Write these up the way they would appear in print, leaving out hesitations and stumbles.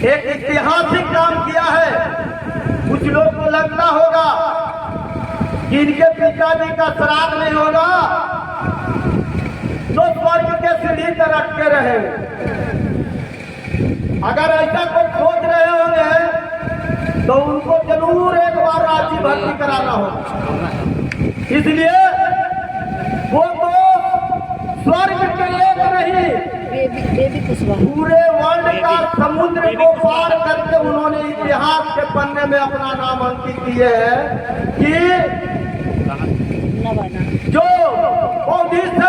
एक ऐतिहासिक काम किया है। कुछ लोग को लगता होगा कि इनके पिताजी का श्राद्ध नहीं होगा तो स्वर्ग के सीढ़ी पर अटके रहे। अगर ऐसा कोई सोच रहे होंगे तो उनको जरूर एक बार राज्य भर्ती कराना होगा। इसलिए वो तो स्वर्ग के एक नहीं, पूरे वर्ल्ड का समुद्र को पार करके उन्होंने इतिहास के पन्ने में अपना नाम अंकित किए हैं कि जो बौद्धिस्ट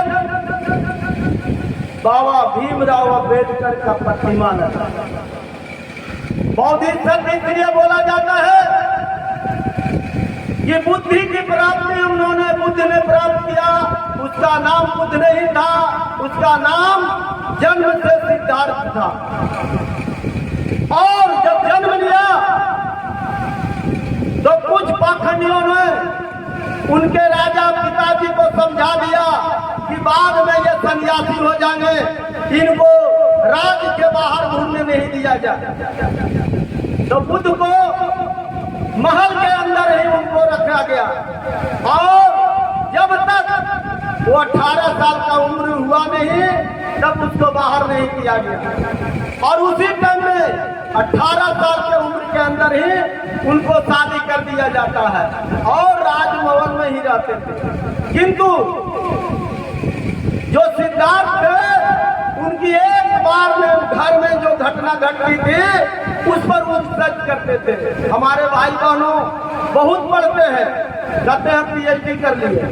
बाबा भीमराव अम्बेडकर का प्रतिमा लगा। बौद्धिस्ट इसलिए बोला जाता है कि बुद्धि की प्राप्ति उन्होंने बुद्ध ने प्राप्त किया। उसका नाम बुद्ध नहीं था, उसका नाम जन्म से सिद्धार्थ था। और जब जन्म लिया तो कुछ पाखंडियों ने उनके राजा पिताजी को समझा दिया कि बाद में ये सन्यासी हो जाएंगे, इनको राज्य के बाहर घूमने नहीं दिया जाए। तो बुद्ध को महल के अंदर ही उनको रखा गया और जब तक वो 18 साल का उम्र हुआ नहीं तब उसको बाहर नहीं किया गया। और उसी टाइम में 18 साल के उम्र के अंदर ही उनको शादी कर दिया जाता है और राजभवन में ही रहते थे। किंतु जो सिद्धार्थ थे उनकी एक बार में घर में जो घटना घटती थी उस पर वो सर्च करते थे। हमारे भाई बहनों बहुत पढ़ते हैं, कहते हैं पीएचडी कर लिए,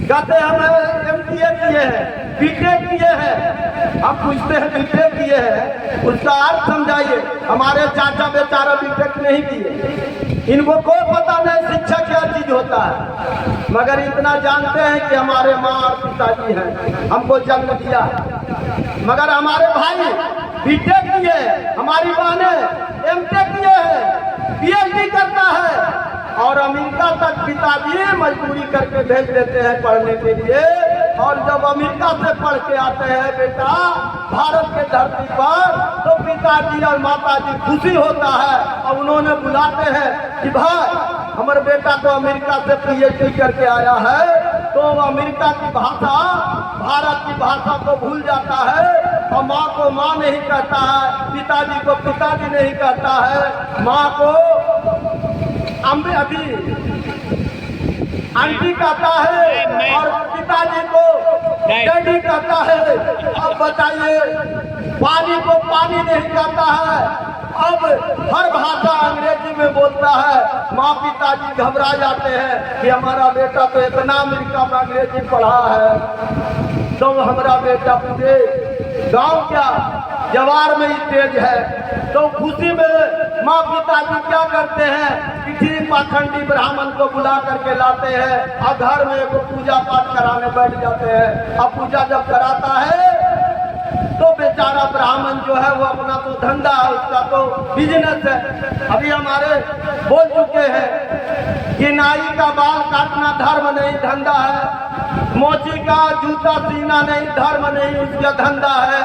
कहते हैं हम एमटीए किए हैं, बीटेक किए हैं। हम पूछते हैं बीटेक किए हैं, उसका अर्थ समझाइए। हमारे चाचा बेचारा बीटेक नहीं किए, इनको कोई पता नहीं शिक्षा क्या चीज होता है, मगर इतना जानते हैं कि हमारे माँ और पिताजी हैं, हमको जन्म दिया। मगर हमारे भाई बीटेक किए, हमारी बहनें एमटेक किए हैं, पीएचडी करता है और अमेरिका तक पिताजी मजदूरी करके भेज देते हैं पढ़ने के लिए। और जब अमेरिका से पढ़ के आते हैं बेटा भारत के धरती पर तो पिताजी और माताजी खुशी होता है और उन्होंने बुलाते हैं कि भाई हमारे बेटा तो अमेरिका से पीएचडी करके आया है। तो अमेरिका की भाषा भारत की भाषा को भूल जाता है और माँ को माँ नहीं कहता है, पिताजी को पिताजी नहीं कहता है, माँ को अभी आंटी कहता है और पिताजी को डैडी कहता है। अब बताइए पानी को पानी नहीं कहता है, अब हर भाषा अंग्रेजी में बोलता है। माँ पिताजी घबरा जाते हैं कि हमारा बेटा तो इतना अमेरिका में अंग्रेजी पढ़ा है तो हमारा बेटा पूरे गांव क्या जवार में ही तेज है। तो खुशी में माँ पिताजी क्या करते हैं, किसी पाखंडी ब्राह्मण को बुला करके लाते हैं और घर में एक पूजा पाठ कराने बैठ जाते हैं। अब पूजा जब कराता है तो बेचारा ब्राह्मण जो है वो अपना तो धंधा है, उसका तो बिजनेस है। अभी हमारे बोल चुके हैं कि नाई का बाल काटना धर्म नहीं धंधा है, मोची का जूता सीना नहीं धर्म नहीं उसका धंधा है,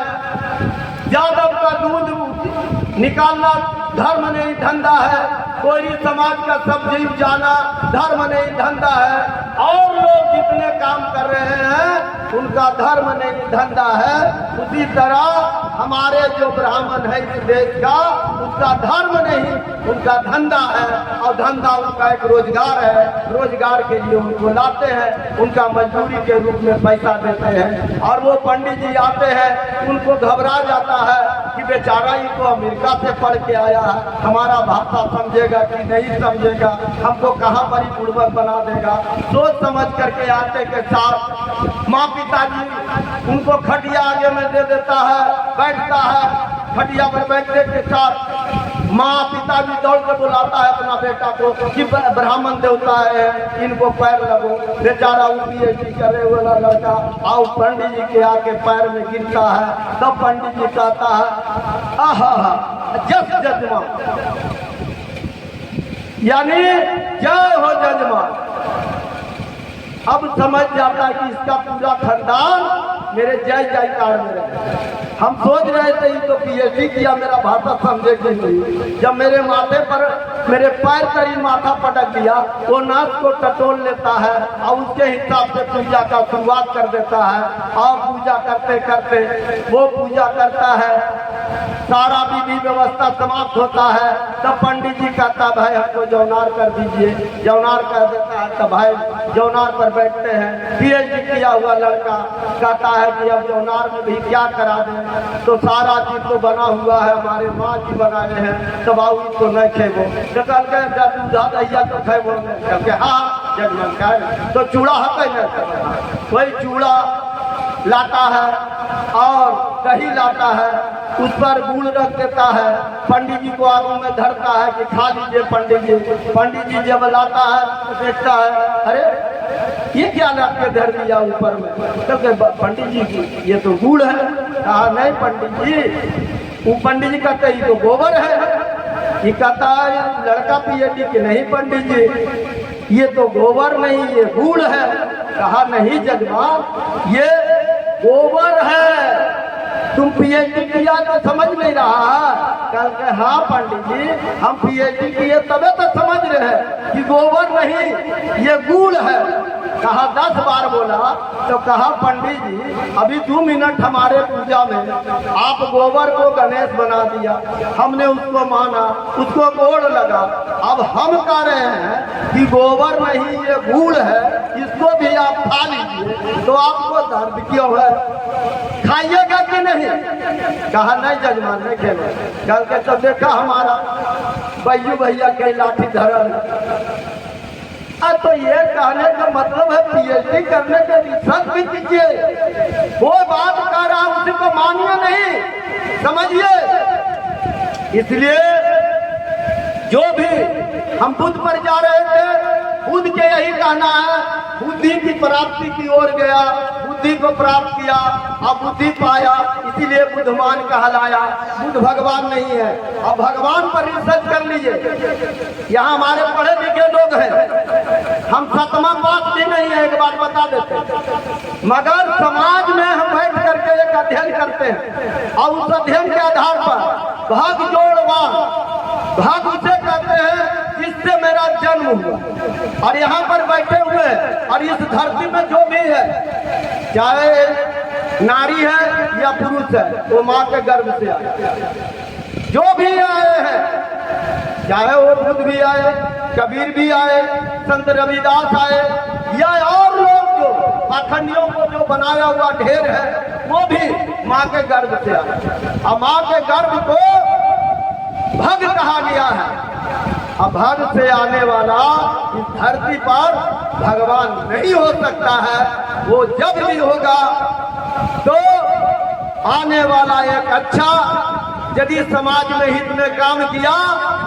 यादव का दूध निकालना धर्म नहीं धंधा है, कोई समाज का सब्जी जाना धर्म नहीं धंधा है। और लोग जितने काम कर रहे हैं उनका धर्म नहीं धंधा है। उसी तरह हमारे जो ब्राह्मण है इस देश का उसका धर्म नहीं उनका धंधा है और धंधा उनका एक रोजगार है। रोजगार के लिए उनको लाते हैं, उनका मजदूरी के रूप में पैसा देते हैं। और वो पंडित जी आते हैं, उनको घबरा जाता है कि बेचारा ही तो अमेरिका से पढ़ के आया है, हमारा भाषा समझेगा कि नहीं समझेगा, हमको कहाँ पर ही पूर्वक बना देगा। सोच समझ करके आते के साथ माँ पिताजी उनको खटिया आगे में दे देता है, बैठता है। खटिया पर बैठने के साथ माँ पिताजी दौड़ के बुलाता है अपना बेटा को कि ब्राह्मण देवता है, इनको पैर लगो। बेचारा पीएचडी करे वाला लड़का आओ पंडित जी के आके पैर में गिरता है। तब पंडित जी कहता है आहा जस जजमान, यानी जय हो जजमान। अब समझ जाता है कि इसका पूरा खानदान मेरे जय जयकार में रहे। हम सोच रहे थे ये तो पीएचडी किया, मेरा भाषा समझे कि नहीं। जब मेरे माथे पर मेरे पैर तरी माथा पटक दिया, वो नाक को टटोल लेता है और उसके हिसाब से पूजा का शुरुआत कर देता है। और पूजा करते करते वो पूजा करता है, सारा विधि व्यवस्था समाप्त होता है, तब पंडित जी कहता भाई हमको जौनार कर दीजिए। जौनार कर देता है, तब भाई जौनार पर बैठते हैं। पीएचडी किया हुआ लड़का कहता है कि अब जौनार में भी क्या करा दें, तो सारा चीज तो बना हुआ है, हमारे माँ जी बनाए हैं, तब आओ इसको नहीं खेबो। निकल के दूधा दैया तो खेबो नहीं, हाँ जजमान का तो चूड़ा हक नहीं, कोई चूड़ा लाता है और दही लाता है, उस पर गुड़ रख देता है, पंडित जी को आगू में धरता है कि खा लीजिए पंडित जी। पंडित जी जब लाता है तो देखता है अरे ये क्या ला के धर दिया ऊपर में, तो पंडित जी की ये तो गुड़ है। कहा नहीं पंडित जी, वो पंडित जी कहते ये तो गोबर है। ये कहता है लड़का पीएचडी के नहीं पंडित जी, ये तो गोबर नहीं ये गुड़ है। कहा नहीं जजमान ये गोबर है, तुम पीएचडी किया तो समझ नहीं रहा। कल के हाँ पंडित जी हम पीएचडी किए तबे तो समझ रहे हैं कि गोबर नहीं ये गुड़ है। कहा 10 बार बोला, तो कहा पंडित जी अभी 2 मिनट हमारे पूजा में आप गोबर को गणेश बना दिया, हमने उसको माना, उसको गोड़ लगा, अब हम कह रहे हैं कि गोबर नहीं ये गुड़ है, इसको भी आप खा लीजिए, तो आपको दर्द क्यों है, खाइएगा कि नहीं? कहा नहीं जजमान नहीं खेले। कल के तब देखा हमारा बैयू भैया के लाठी धरल। तो ये कहने का मतलब है पीएचडी करने के रिसर्च भी कीजिए, वो बात कर रहा उसी को मानिए नहीं, समझिए। इसलिए जो भी हम बुद्ध पर जा रहे थे, बुद्ध के यही कहना है, बुद्धि की प्राप्ति की ओर गया, बुद्धि को प्राप्त किया, अब बुद्धि पाया, इसीलिए बुद्धमान कहलाया। बुद्ध भगवान नहीं है। अब भगवान पर रिसर्च कर लीजिए। यहाँ हमारे पढ़े लिखे लोग हैं, हम 7वां पास भी नहीं है, एक बात बता देते, मगर समाज में हम बैठ करके एक अध्ययन करते हैं और उस अध्ययन के आधार पर भाग जोड़वान, भाग उसे कहते हैं जिससे मेरा जन्म हुआ और यहाँ पर बैठे हुए और इस धरती में जो भी है, चाहे नारी है या पुरुष है, वो माँ के गर्भ से आए। जो भी आए हैं, चाहे वो बुद्ध भी आए, कबीर भी आए, संत रविदास आए, या और लोग जो पाखंडियों को जो बनाया हुआ ढेर है, वो भी माँ के गर्भ से आए। और माँ के गर्भ को भग कहा गया है। अब भग से आने वाला इस धरती पर भगवान नहीं हो सकता है। वो जब भी होगा तो आने वाला एक अच्छा, यदि समाज में हित में काम किया,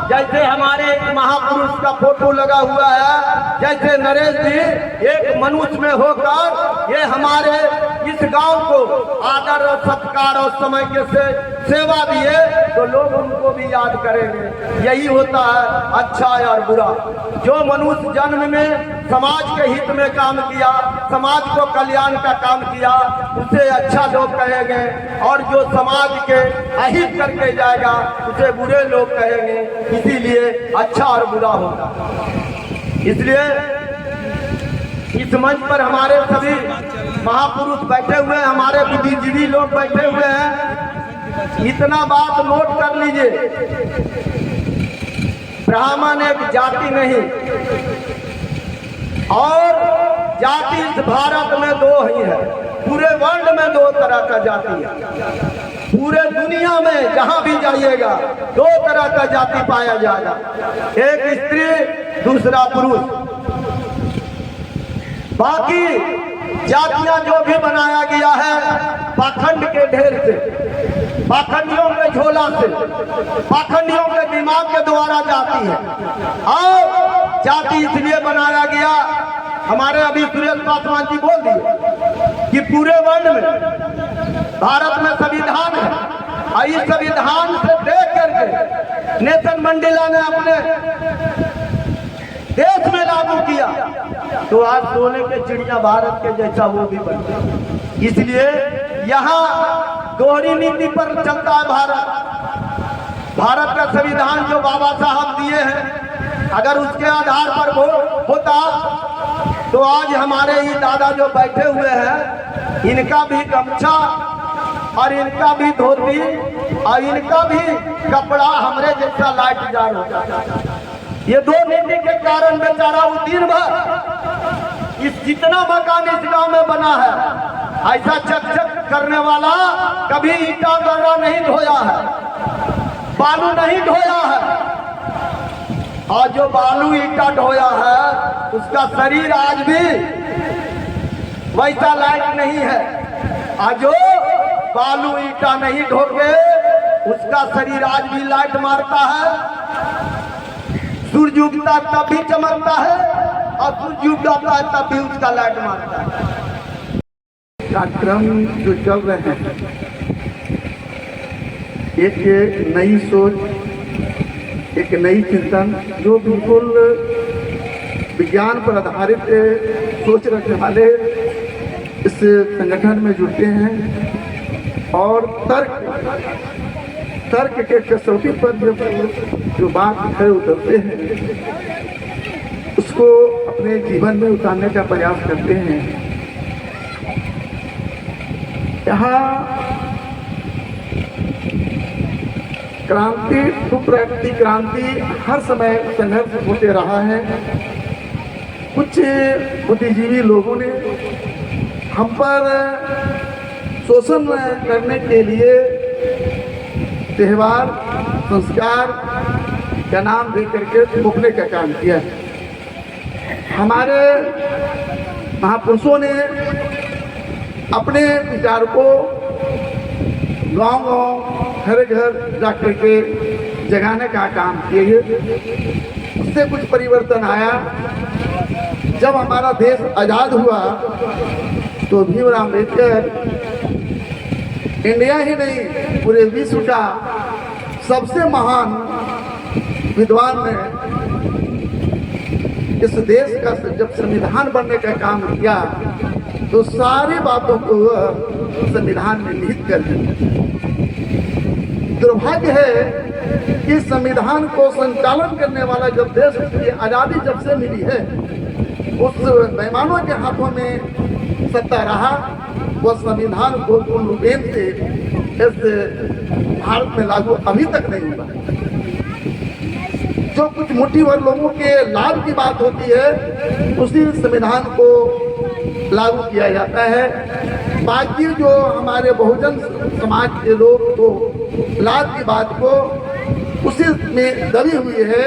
जैसे हमारे एक महापुरुष का फोटो लगा हुआ है, जैसे नरेश जी एक मनुष्य में होकर ये हमारे इस गांव को आदर और सत्कार और समय के से सेवा दिए, तो लोग उनको भी याद करेंगे। यही होता है अच्छा और बुरा। जो मनुष्य जन्म में समाज के हित में काम किया, समाज को कल्याण का काम किया, उसे अच्छा लोग कहेंगे, और जो समाज के अहित करके जाएगा उसे बुरे लोग कहेंगे। इसीलिए अच्छा और बुरा होगा। इसलिए इस मंच पर हमारे सभी महापुरुष बैठे हुए हैं, हमारे बुद्धिजीवी लोग बैठे हुए हैं। इतना बात नोट कर लीजिए, ब्राह्मण एक जाति नहीं, और जाति इस भारत में 2 ही है, पूरे वर्ल्ड में 2 तरह का जाति है। पूरे दुनिया में जहां भी जाइएगा 2 तरह का जाति पाया जाएगा, एक स्त्री दूसरा पुरुष। बाकी जातियां जो भी बनाया गया है पाखंड के ढेर से, पाखंडियों के झोला से, पाखंडियों के दिमाग के द्वारा जाती है। और जाति इसलिए बनाया गया, हमारे अभी सुरेश पासवान जी बोल दिए कि पूरे वर्ल्ड में भारत में संविधान है, और इस संविधान से देख करके नेल्सन मंडेला ने अपने देश में लागू किया, तो आज सोने के चिड़िया भारत के जैसा वो भी बन गया। इसलिए यहाँ दोहरी नीति पर चलता है भारत का संविधान जो बाबा साहब दिए हैं, अगर उसके आधार पर वोट होता तो आज हमारे ये दादा जो बैठे हुए हैं, इनका भी गमछा और इनका भी धोती और इनका भी कपड़ा हमरे जैसा लाइटदार हो जाता। ये दो नीति के कारण बेचारा वो दिन भर इस जितना मकान इस गांव में बना है, ऐसा चकचक करने वाला कभी ईटा गर्रा नहीं ढोया है, बालू नहीं ढोया है। और जो बालू ईटा ढोया है उसका शरीर आज भी वैसा लाइट नहीं है, और जो बालू ईटा नहीं ढोके उसका शरीर आज भी लाइट मारता है। सूर्य उगता तब भी चमकता है और सूर्य उगता है तब भी उसका लाइट मारता है। कार्यक्रम जो चल रहे हैं, एक नई सोच, एक नई चिंतन जो बिल्कुल विज्ञान पर आधारित सोच रखने वाले इस संगठन में जुड़ते हैं और तर्क के कसौटी पर जो बात है उतरते हैं, उसको अपने जीवन में उतारने का प्रयास करते हैं। यहाँ क्रांति, सुप्रगति क्रांति हर समय संघर्ष होते रहा है। कुछ बुद्धिजीवी लोगों ने हम पर शोषण करने के लिए त्योहार, संस्कार का नाम दे करके थोपने का काम किया। हमारे महापुरुषों ने अपने विचार को गांव-गांव, घर-घर जाकर के जगाने का काम किए। उससे कुछ परिवर्तन आया। जब हमारा देश आज़ाद हुआ तो भीमराव अम्बेडकर इंडिया ही नहीं पूरे विश्व का सबसे महान विद्वान ने इस देश का जब संविधान बनने का काम किया तो सारी बातों को संविधान में निहित कर दिया। दुर्भाग्य है कि संविधान को संचालन करने वाला जब देश की आज़ादी जब से मिली है, उस बेईमानों के हाथों में सत्ता रहा। वह संविधान को पूर्ण रूपेण से इस भारत में लागू अभी तक नहीं हुआ। जो कुछ मुट्ठी भर लोगों के लाभ की बात होती है, उसी संविधान को लागू किया जाता है। बाकी जो हमारे बहुजन समाज के लोग को लाभ की बात को उसी में दबी हुई है।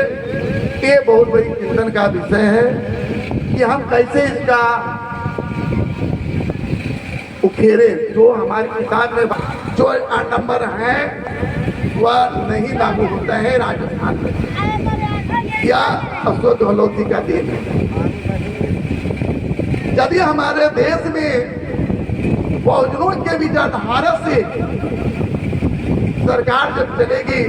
ये बहुत बड़ी चिंतन का विषय है कि हम कैसे इसका उखेरे। जो हमारी किताब में जो नंबर है वह नहीं लागू होता है राजस्थान में या अशोक गहलोत का देन है। यदि हमारे देश में बहुजनों के विचारधारा से सरकार जब चलेगी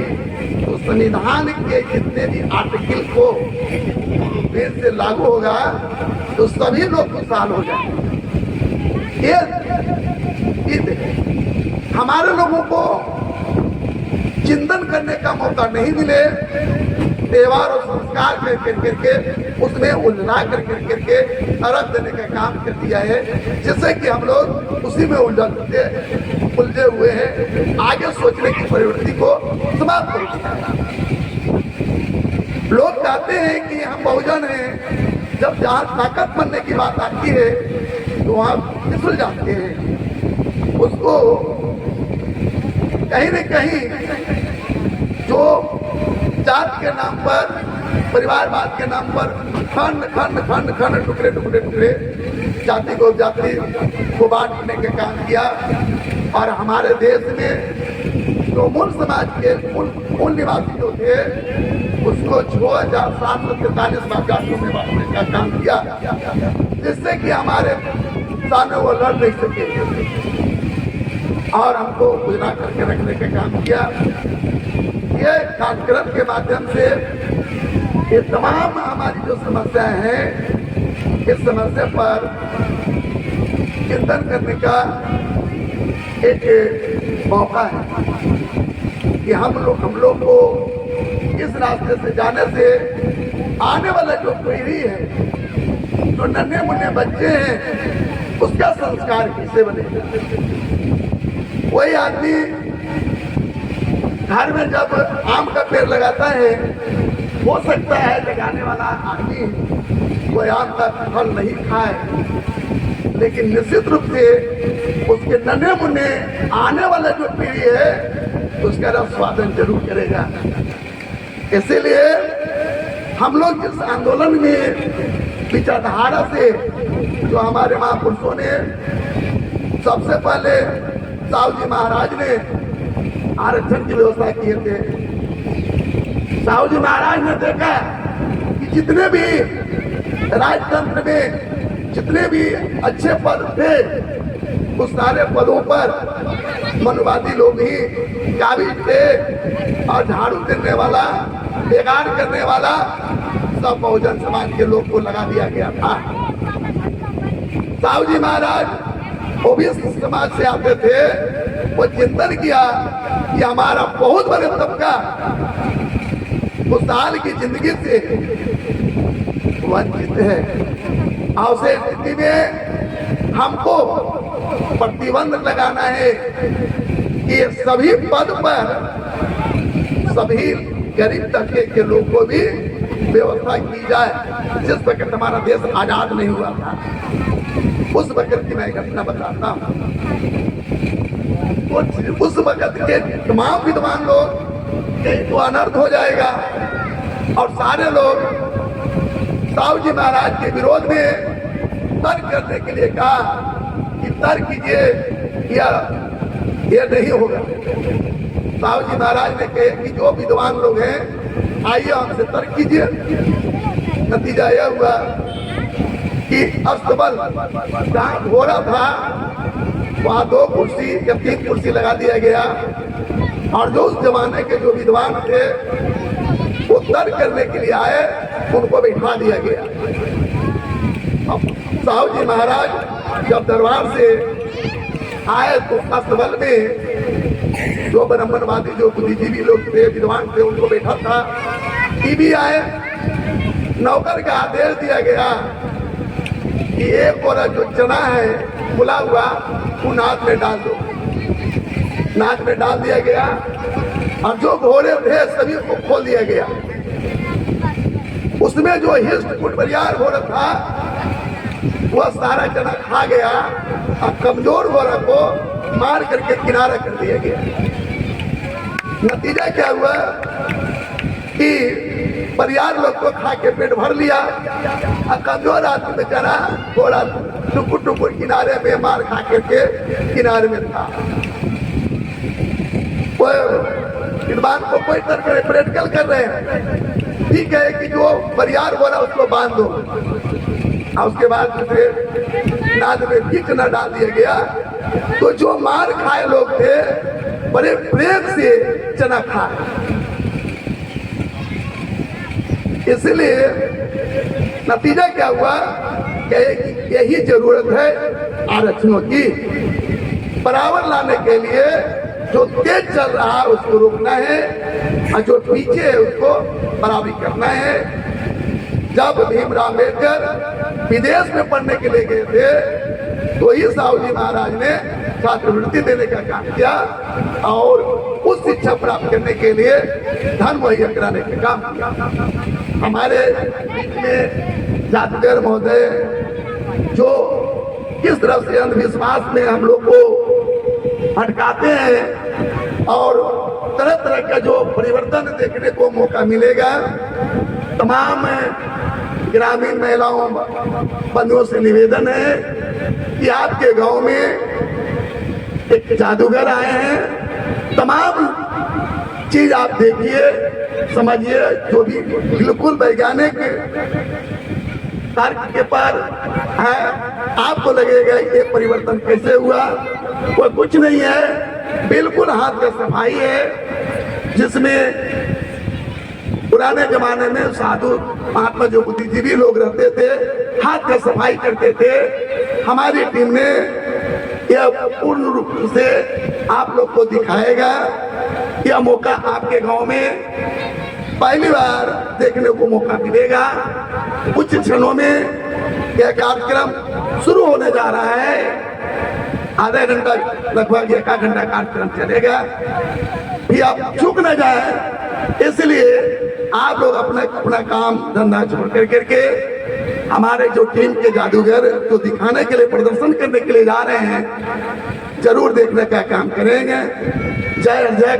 तो संविधान के जितने भी आर्टिकल को देश से लागू होगा तो सभी लोग खुशहाल हो जाएंगे। हमारे लोगों को चिंतन करने का मौका नहीं मिले, त्योहार और संस्कार करके उसमें उलझा करके अर्घ देने का काम कर दिया है, जिससे कि हम लोग उसी में उलझे हुए हैं। आगे सोचने की प्रवृत्ति को समाप्त कर दिया। लोग कहते हैं कि हम बहुजन हैं, जब जहाँ ताकत बनने की बात आती है तो वहाँ फिसल जाते हैं। उसको कहीं न कहीं जो जात के नाम पर, परिवारवाद के नाम पर खंड खंड खंड खंड टुकड़े टुकड़े टुकड़े जाति को जाति को बांटने का काम किया। और हमारे देश में जो मूल समाज के मूल निवासी जो थे उसको 6,743 भाषाओं में बांटने का काम किया, जिससे कि हमारे सामने वो लड़ नहीं सके और हमको गुजरा करके रखने का काम किया। ये कार्यक्रम के माध्यम से ये तमाम हमारी जो समस्याएं हैं, इस समस्या पर चिंतन करने का एक मौका है कि हम लोग को इस रास्ते से जाने से आने वाला जो पीढ़ी है, जो नन्हे मुन्ने बच्चे हैं, उसका संस्कार किससे बनेगा? वही आदमी घर में जब आम का पेड़ लगाता है, हो सकता है लगाने वाला आदमी कोई आम का फल नहीं खाए, लेकिन निश्चित रूप से उसके नन्हे मुन्ने आने वाला जो पीढ़ी है उसका रसवादन जरूर करेगा। इसीलिए हम लोग इस आंदोलन में विचारधारा से जो हमारे महापुरुषों ने सबसे पहले साहू जी महाराज ने आरक्षण की व्यवस्था किए थे। साहू जी महाराज ने देखा कि जितने भी राजतंत्र में जितने भी अच्छे पद थे, उस सारे पदों पर मनुवादी लोग ही काबिज थे, और झाड़ू देने वाला, बेगार करने वाला सब बहुजन समाज के लोग को लगा दिया गया था। साहू जी महाराज ओबीसी समाज से आते थे, वो चिंतन किया कि हमारा बहुत बड़े तबका उस साल की जिंदगी से वंचित है, और उसे स्थिति में हमको प्रतिबंध लगाना है कि सभी पद पर सभी गरीब तबके के लोग को भी व्यवस्था की जाए। जिस वक्त हमारा देश आजाद नहीं हुआ था, उस वक्त की मैं घटना बताता हूँ। उस वक्त के तमाम विद्वान लोग कहीं तो अनर्थ हो जाएगा, और सारे लोग साहू जी महाराज के विरोध में तर्क करने के लिए कहा कि तर्क कीजिए, यह नहीं होगा। साहू जी महाराज ने कहे कि जो विद्वान लोग हैं, आइए हमसे तर्क कीजिए। नतीजा यह हुआ कि अस्तबल जहाँ घोड़ा था वहाँ 2 कुर्सी या 3 कुर्सी लगा दिया गया, और जो उस जमाने के जो विद्वान थे वो तर्क करने के लिए आए, उनको बैठा दिया गया। साहू जी महाराज जब दरबार से आए तो अस्तबल में जो ब्राह्मणवादी, जो बुद्धिजीवी लोग थे, विद्वान थे, उनको बैठा था। टीवी आए, नौकर का आदेश दिया गया कि एक और जो चना है खुला हुआ, वो नाक में डाल दो। नाक में डाल दिया गया, और जो घोड़े थे सभी को खोल दिया गया। उसमें जो हिस्ट कुटबरियार घोड़ा था वह सारा चना खा गया, और कमजोर घोड़ा को मार करके किनारा कर दिया गया। नतीजा क्या हुआ कि परिवार लोग को खा के पेट भर लिया, और कमजोर आदमी बेचारा घोड़ा टुकुर टुकुर किनारे में मार खा करके किनारे में था। विद्वान को कोई तर्क प्रैक्टिकल कर रहे हैं, ठीक है कि जो परिवार बोला उसको बांध दो, और उसके बाद दूसरे नाद में भी चना डाल दिया गया। तो जो मार खाए लोग थे बड़े प्रेम से चना खाए। इसलिए नतीजा क्या हुआ कि यही जरूरत है आरक्षणों की। बराबर लाने के लिए जो तेज चल रहा है उसको रोकना है, और जो पीछे है उसको बराबरी करना है। जब भीमराव अम्बेडकर विदेश में पढ़ने के लिए गए थे, तो ही साहू जी महाराज ने छात्रवृत्ति देने का काम किया, और उस शिक्षा प्राप्त करने के लिए धन मुहैया कराने का काम किया। हमारे बीच में जादूगर महोदय जो किस तरह से अंधविश्वास में हम लोग को भटकाते हैं, और तरह तरह का जो परिवर्तन देखने को मौका मिलेगा। तमाम ग्रामीण महिलाओं बंधुओं से निवेदन है कि आपके गांव में एक जादूगर आए हैं, तमाम चीज आप देखिए, समझिए, जो भी बिल्कुल वैज्ञानिक तर्क के पर है। आपको लगेगा ये परिवर्तन कैसे हुआ, वो कुछ नहीं है, बिल्कुल हाथ का सफाई है, जिसमें पुराने जमाने में साधु महात्मा जो बुद्धिजीवी लोग रहते थे हाथ का सफाई करते थे। हमारी टीम ने यह पूर्ण रूप से आप लोग को दिखाएगा। यह मौका आपके गांव में पहली बार देखने को मौका मिलेगा। कुछ क्षणों में यह कार्यक्रम शुरू होने जा रहा है। आधा घंटा लगभग 1 घंटा कार्यक्रम चलेगा। भी आप चूक न जाए, इसलिए आप लोग अपना काम धंधा छोड़ करके हमारे जो टीम के जादूगर जो दिखाने के लिए प्रदर्शन करने के लिए जा रहे हैं, जरूर देखने का काम करेंगे। जय जय,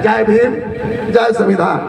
जय भीम, जय संविधान।